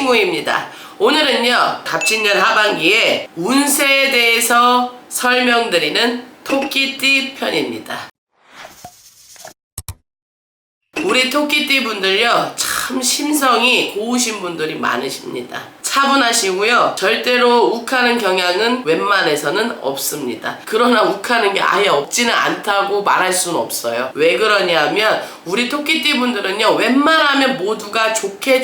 친구입니다. 오늘은요, 갑진년 하반기에 운세에 대해서 설명드리는 토끼띠 편입니다. 우리 토끼띠 분들요, 참 심성이 고우신 분들이 많으십니다. 차분하시고요, 절대로 욱하는 경향은 웬만해서는 없습니다. 그러나 욱하는 게 아예 없지는 않다고 말할 수는 없어요. 왜 그러냐면 우리 토끼띠 분들은요, 웬만하면 모두가 좋게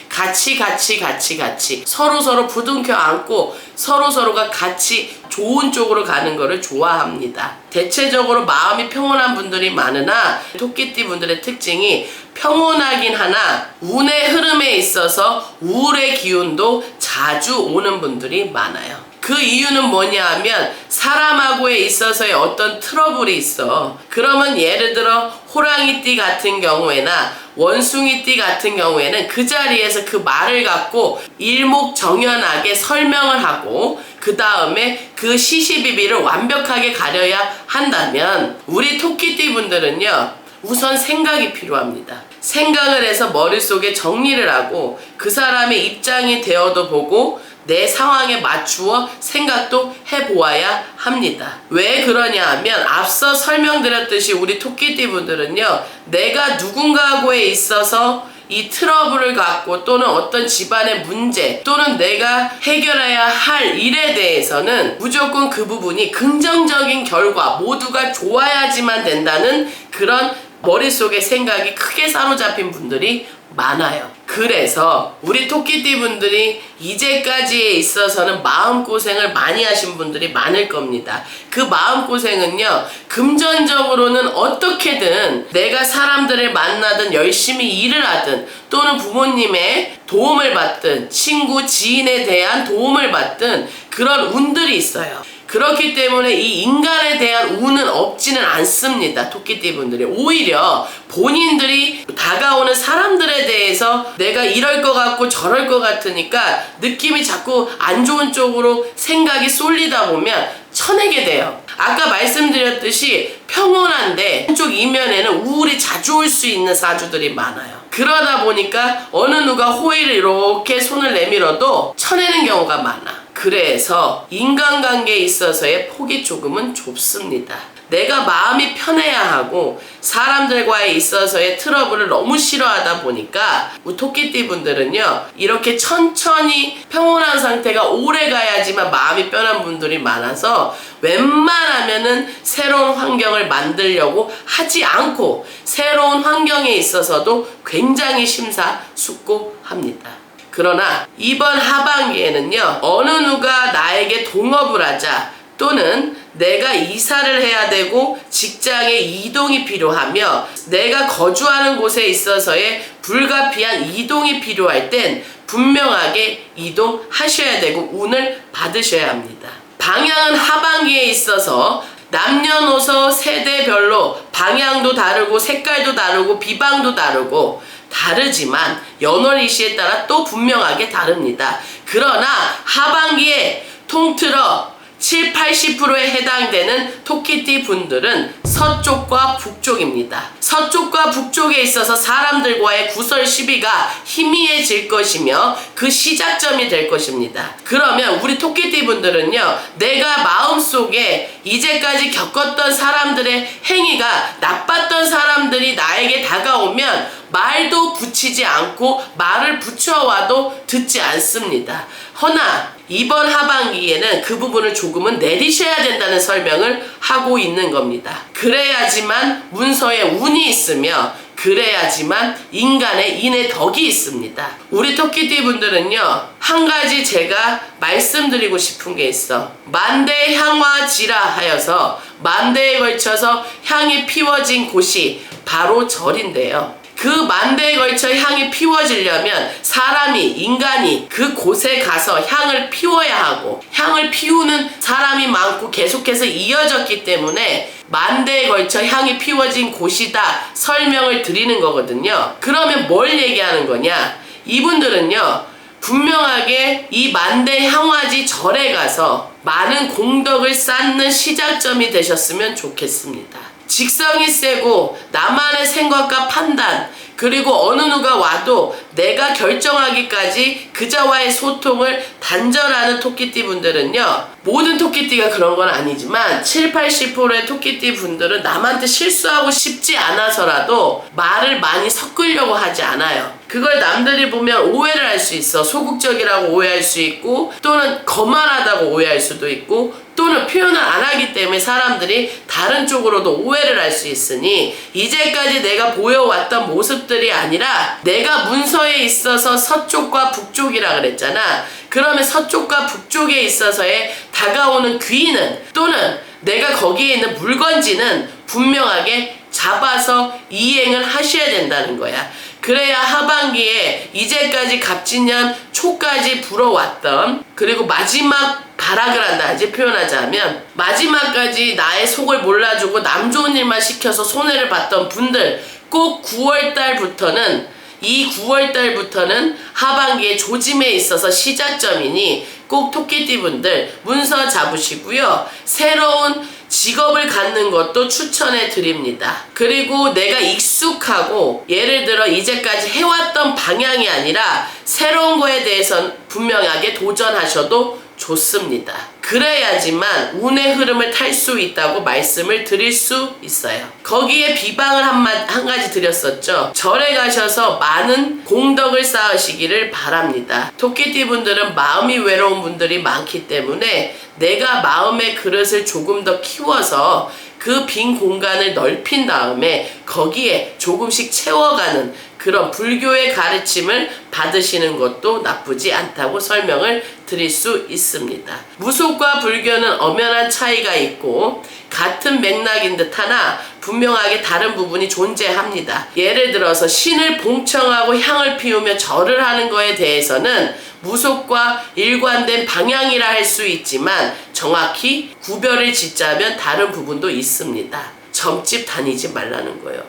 같이 서로 부둥켜 안고 서로가 같이 좋은 쪽으로 가는 거를 좋아합니다. 대체적으로 마음이 평온한 분들이 많으나 토끼띠 분들의 특징이 평온하긴 하나 운의 흐름에 있어서 우울의 기운도 자주 오는 분들이 많아요. 그 이유는 뭐냐 하면 사람하고에 있어서의 어떤 트러블이 있어. 그러면 예를 들어 호랑이띠 같은 경우에나 원숭이띠 같은 경우에는 그 자리에서 그 말을 갖고 일목정연하게 설명을 하고 그 다음에 그 시시비비를 완벽하게 가려야 한다면 우리 토끼띠 분들은요, 우선 생각이 필요합니다. 생각을 해서 머릿속에 정리를 하고 그 사람의 입장이 되어도 보고 내 상황에 맞추어 생각도 해보아야 합니다. 왜 그러냐 하면 앞서 설명드렸듯이 우리 토끼띠 분들은요, 내가 누군가하고에 있어서 이 트러블을 갖고 또는 어떤 집안의 문제 또는 내가 해결해야 할 일에 대해서는 무조건 그 부분이 긍정적인 결과 모두가 좋아야지만 된다는 그런 머릿속에 생각이 크게 사로잡힌 분들이 많아요. 그래서 우리 토끼띠 분들이 이제까지에 있어서는 마음고생을 많이 하신 분들이 많을 겁니다. 그 마음고생은요, 금전적으로는 어떻게든 내가 사람들을 만나든 열심히 일을 하든 또는 부모님의 도움을 받든 친구, 지인에 대한 도움을 받든 그런 운들이 있어요. 그렇기 때문에 이 인간에 대한 운은 없지는 않습니다. 토끼띠 분들이 오히려 본인들이 다가오는 사람들에 대해서 내가 이럴 것 같고 저럴 것 같으니까 느낌이 자꾸 안 좋은 쪽으로 생각이 쏠리다 보면 쳐내게 돼요. 아까 말씀드렸듯이 평온한데 한쪽 이면에는 우울이 자주 올 수 있는 사주들이 많아요. 그러다 보니까 어느 누가 호의를 이렇게 손을 내밀어도 쳐내는 경우가 많아. 그래서 인간관계에 있어서의 폭이 조금은 좁습니다. 내가 마음이 편해야 하고 사람들과에 있어서의 트러블을 너무 싫어하다 보니까 우리 토끼띠 분들은요, 이렇게 천천히 평온한 상태가 오래 가야지만 마음이 편한 분들이 많아서 웬만하면은 새로운 환경을 만들려고 하지 않고 새로운 환경에 있어서도 굉장히 심사숙고합니다. 그러나 이번 하반기에는요, 어느 누가 나에게 동업을 하자 또는 내가 이사를 해야 되고 직장에 이동이 필요하며 내가 거주하는 곳에 있어서의 불가피한 이동이 필요할 땐 분명하게 이동하셔야 되고 운을 받으셔야 합니다. 방향은 하반기에 있어서 남녀노소 세대별로 방향도 다르고 색깔도 다르고 비방도 다르고 다르지만 연월일시에 따라 또 분명하게 다릅니다. 그러나 하반기에 통틀어 70~80%에 해당되는 토끼띠 분들은 서쪽과 북쪽입니다. 서쪽과 북쪽에 있어서 사람들과의 구설 시비가 희미해질 것이며 그 시작점이 될 것입니다. 그러면 우리 토끼띠 분들은요, 내가 마음속에 이제까지 겪었던 사람들의 행위가 나빴던 사람들이 나에게 다가오면 말도 붙이지 않고 말을 붙여와도 듣지 않습니다. 허나 이번 하반기에는 그 부분을 조금은 내리셔야 된다는 설명을 하고 있는 겁니다. 그래야지만 문서에 운이 있으며 그래야지만 인간의 인의 덕이 있습니다. 우리 토끼띠 분들은요, 한 가지 제가 말씀드리고 싶은 게 있어. 만대향화지라 하여서 만대에 걸쳐서 향이 피워진 곳이 바로 절인데요. 그 만대에 걸쳐 향이 피워지려면 사람이, 인간이 그 곳에 가서 향을 피워야 하고 향을 피우는 사람이 많고 계속해서 이어졌기 때문에 만대에 걸쳐 향이 피워진 곳이다 설명을 드리는 거거든요. 그러면 뭘 얘기하는 거냐? 이분들은요, 분명하게 이 만대향화지 절에 가서 많은 공덕을 쌓는 시작점이 되셨으면 좋겠습니다. 직성이 세고 나만의 생각과 판단 그리고 어느 누가 와도 내가 결정하기까지 그자와의 소통을 단절하는 토끼띠 분들은요, 모든 토끼띠가 그런 건 아니지만 70~80%의 토끼띠 분들은 남한테 실수하고 싶지 않아서라도 말을 많이 섞으려고 하지 않아요. 그걸 남들이 보면 오해를 할 수 있어. 소극적이라고 오해할 수 있고, 또는 거만하다고 오해할 수도 있고, 또는 표현을 안 하기 때문에 사람들이 다른 쪽으로도 오해를 할 수 있으니, 이제까지 내가 보여왔던 모습들이 아니라 내가 문서에 있어서 서쪽과 북쪽이라 그랬잖아. 그러면 서쪽과 북쪽에 있어서의 다가오는 귀는, 또는 내가 거기에 있는 물건지는 분명하게 잡아서 이행을 하셔야 된다는 거야. 그래야 하반기에 이제까지 갑진년 초까지 불어왔던, 그리고 마지막 발악을 한다 이제 표현하자면, 마지막까지 나의 속을 몰라주고 남 좋은 일만 시켜서 손해를 봤던 분들, 꼭 9월달부터는, 이 9월달부터는 하반기에 조짐에 있어서 시작점이니 꼭 토끼띠 분들 문서 잡으시고요. 새로운 직업을 갖는 것도 추천해 드립니다. 그리고 내가 익숙하고, 예를 들어 이제까지 해왔던 방향이 아니라 새로운 거에 대해서는 분명하게 도전하셔도 좋습니다. 그래야지만 운의 흐름을 탈 수 있다고 말씀을 드릴 수 있어요. 거기에 비방을 한 가지 드렸었죠. 절에 가셔서 많은 공덕을 쌓으시기를 바랍니다. 토끼띠 분들은 마음이 외로운 분들이 많기 때문에 내가 마음의 그릇을 조금 더 키워서 그 빈 공간을 넓힌 다음에 거기에 조금씩 채워가는 그런 불교의 가르침을 받으시는 것도 나쁘지 않다고 설명을 드릴 수 있습니다. 무속과 불교는 엄연한 차이가 있고 같은 맥락인 듯 하나 분명하게 다른 부분이 존재합니다. 예를 들어서 신을 봉청하고 향을 피우며 절을 하는 거에 대해서는 무속과 일관된 방향이라 할 수 있지만 정확히 구별을 짓자면 다른 부분도 있습니다. 점집 다니지 말라는 거예요.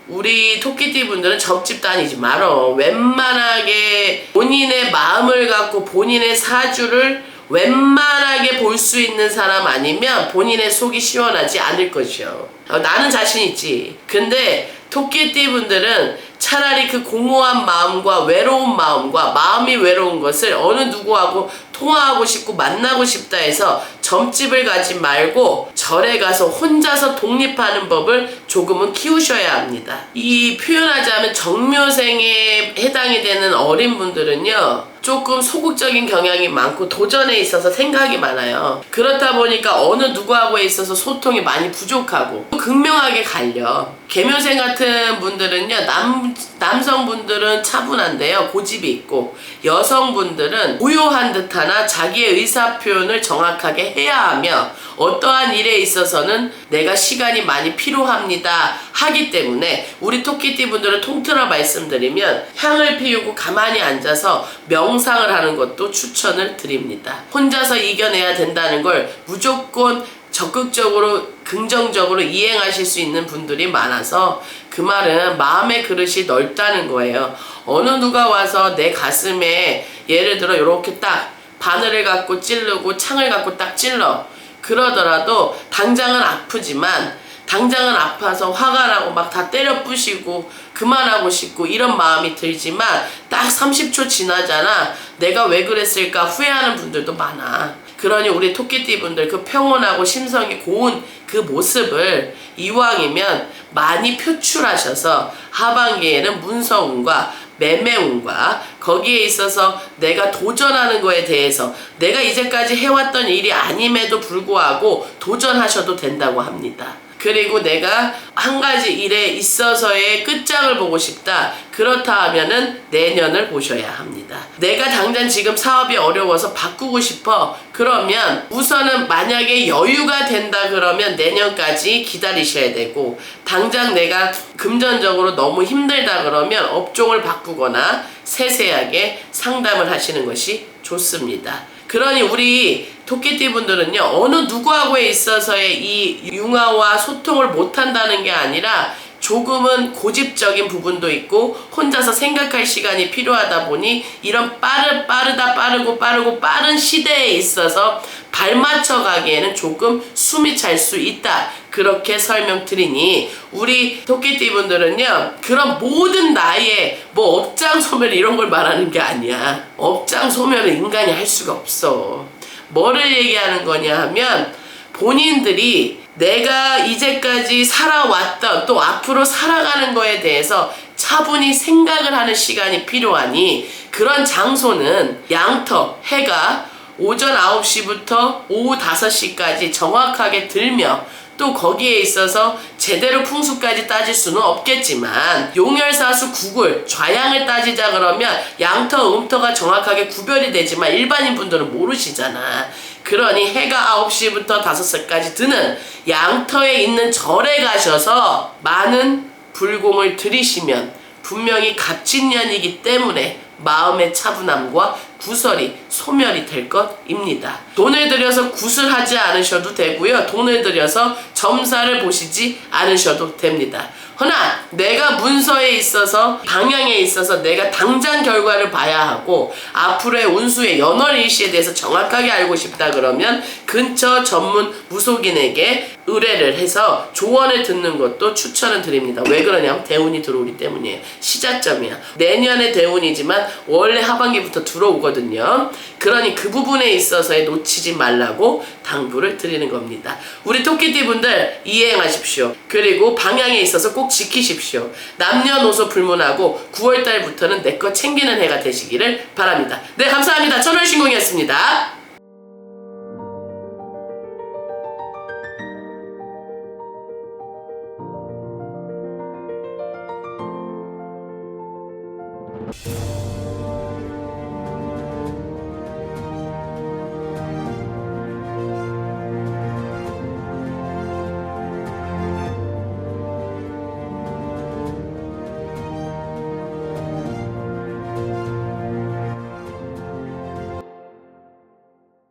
우리 토끼띠 분들은 점집 다니지 말어. 웬만하게 본인의 마음을 갖고 본인의 사주를 웬만하게 볼 수 있는 사람 아니면 본인의 속이 시원하지 않을 것이요. 나는 자신 있지. 근데 토끼띠 분들은 차라리 그 공허한 마음과 외로운 마음과 마음이 외로운 것을 어느 누구하고 통화하고 싶고 만나고 싶다 해서 점집을 가지 말고 절에 가서 혼자서 독립하는 법을 조금은 키우셔야 합니다. 이 표현하자면 정묘생에 해당이 되는 어린 분들은요, 조금 소극적인 경향이 많고 도전에 있어서 생각이 많아요. 그렇다 보니까 어느 누구하고에 있어서 소통이 많이 부족하고 극명하게 갈려. 계묘생 같은 분들은요, 남성분들은 차분한데요, 고집이 있고, 여성분들은 고요한 듯하나 자기의 의사표현을 정확하게 해야 하며 어떠한 일에 있어서는 내가 시간이 많이 필요합니다 하기 때문에, 우리 토끼띠 분들을 통틀어 말씀드리면 향을 피우고 가만히 앉아서 명상을 하는 것도 추천을 드립니다. 혼자서 이겨내야 된다는 걸 무조건 적극적으로 긍정적으로 이행하실 수 있는 분들이 많아서, 그 말은 마음의 그릇이 넓다는 거예요. 어느 누가 와서 내 가슴에 예를 들어 이렇게 딱 바늘을 갖고 찌르고 창을 갖고 딱 찔러, 그러더라도 당장은 아프지만, 당장은 아파서 화가 나고 막 다 때려 부시고 그만하고 싶고 이런 마음이 들지만 딱 30초 지나잖아. 내가 왜 그랬을까 후회하는 분들도 많아. 그러니 우리 토끼띠 분들 그 평온하고 심성이 고운 그 모습을 이왕이면 많이 표출하셔서 하반기에는 문서운과 매매운과 거기에 있어서 내가 도전하는 거에 대해서, 내가 이제까지 해왔던 일이 아님에도 불구하고 도전하셔도 된다고 합니다. 그리고 내가 한 가지 일에 있어서의 끝장을 보고 싶다. 그렇다 하면은 내년을 보셔야 합니다. 내가 당장 지금 사업이 어려워서 바꾸고 싶어. 그러면 우선은 만약에 여유가 된다 그러면 내년까지 기다리셔야 되고, 당장 내가 금전적으로 너무 힘들다 그러면 업종을 바꾸거나 세세하게 상담을 하시는 것이 좋습니다. 그러니 우리 토끼띠 분들은요, 어느 누구하고에 있어서의 이 융화와 소통을 못한다는 게 아니라 조금은 고집적인 부분도 있고 혼자서 생각할 시간이 필요하다 보니 이런 빠르고 빠른 시대에 있어서 발맞춰 가기에는 조금 숨이 찰 수 있다. 그렇게 설명드리니 우리 토끼띠 분들은요, 그런 모든 나이에 뭐 업장 소멸 이런 걸 말하는 게 아니야. 업장 소멸은 인간이 할 수가 없어. 뭐를 얘기하는 거냐 하면, 본인들이 내가 이제까지 살아왔던 또 앞으로 살아가는 거에 대해서 차분히 생각을 하는 시간이 필요하니, 그런 장소는 양터, 해가 오전 9시부터 오후 5시까지 정확하게 들며, 또 거기에 있어서 제대로 풍수까지 따질 수는 없겠지만 용열사수 구글 좌양을 따지자 그러면 양터, 음터가 정확하게 구별이 되지만 일반인 분들은 모르시잖아. 그러니 해가 9시부터 5시까지 드는 양터에 있는 절에 가셔서 많은 불공을 들이시면 분명히 갑진년이기 때문에 마음의 차분함과 구설이 소멸이 될 것입니다. 돈을 들여서 구슬하지 않으셔도 되고요. 돈을 들여서 점사를 보시지 않으셔도 됩니다. 허나 내가 문서에 있어서 방향에 있어서 내가 당장 결과를 봐야 하고 앞으로의 운수의 연월일시에 대해서 정확하게 알고 싶다 그러면 근처 전문 무속인에게 의뢰를 해서 조언을 듣는 것도 추천을 드립니다. 왜 그러냐면 대운이 들어오기 때문이에요. 시작점이야. 내년의 대운이지만 원래 하반기부터 들어오거든요. 그러니 그 부분에 있어서의 놓치지 말라고 당부를 드리는 겁니다. 우리 토끼띠 분들 이행하십시오. 그리고 방향에 있어서 꼭 지키십시오. 남녀노소 불문하고 9월달부터는 내 거 챙기는 해가 되시기를 바랍니다. 네, 감사합니다. 천월신공이었습니다.